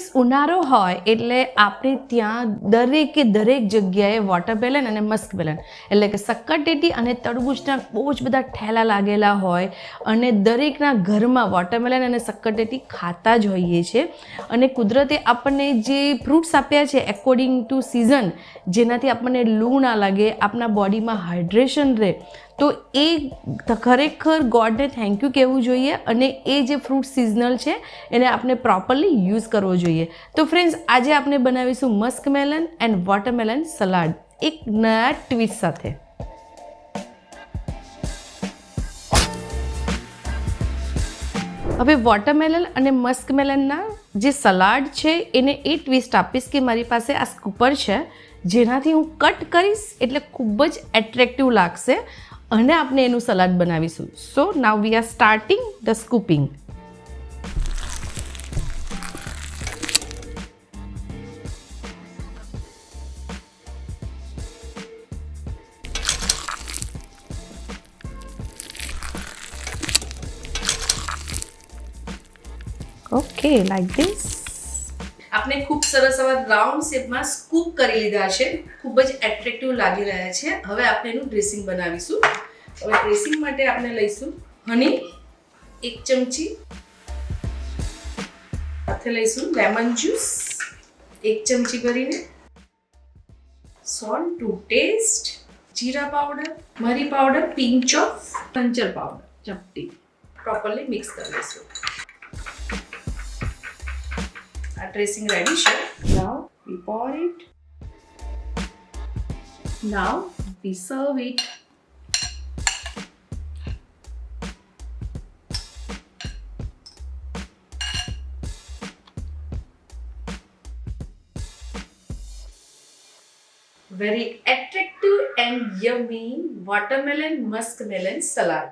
Friends, ઉનાળો હોય એટલે આપણે ત્યાં દરેક જગ્યાએ વોટરમેલન અને મસ્કમેલન એટલે કે સક્કરટેટી અને તરબૂચના બહુ જ બધા ઠેલા લાગેલા હોય અને દરેકના ઘરમાં વોટરમેલન અને સક્કરટેટી ખાતા જ હોઈએ છીએ. અને કુદરતે આપણને જે ફ્રૂટ્સ આપ્યા છે એકોર્ડિંગ ટુ સિઝન, જેનાથી આપણને લૂ ના લાગે, આપણા બોડીમાં હાઇડ્રેશન રહે, તો એ ખરેખર ગોડને થેન્ક યુ કહેવું જોઈએ. અને એ જે ફ્રૂટ સિઝનલ છે એને આપણે પ્રોપરલી યુઝ કરવો જોઈએ. તો ફ્રેન્ડ્સ, આજે આપણે બનાવીશું મસ્કમેલન એન્ડ વોટરમેલન સલાડ એક નયા ટ્વિસ્ટ સાથે. હવે વોટરમેલન અને મસ્કમેલનના જે સલાડ છે એને એ ટ્વિસ્ટ આપીશ કે મારી પાસે આ સ્કૂપર છે, જેનાથી હું કટ કરીશ એટલે ખૂબ જ એટ્રેક્ટિવ લાગશે અને આપણે એનું સલાડ બનાવીશું. So now we are starting the scooping. Okay, like this. આપણે ખૂબ સરસ આવા રાઉન્ડ શેપમાં સ્કૂપ કરી લીધા છે, ખૂબ જ એટ્રેક્ટિવ લાગી રહ્યા છે. હવે આપણે એનું ડ્રેસિંગ બનાવીશું. હવે ડ્રેસિંગ માટે આપણે લઈશું હની 1 ચમચી, સાથે લઈશું લેમન જ્યુસ 1 ચમચી ભરીને, સોલ્ટ ટુ ટેસ્ટ, જીરા પાવડર, મરી પાવડર, પિંચ ઓફ હંચર પાવડર, ચપટી. પ્રોપરલી મિક્સ કરી લઈશું. Our dressing ready છે. Now we pour it. Now we serve it. Very attractive and yummy watermelon muskmelon salad.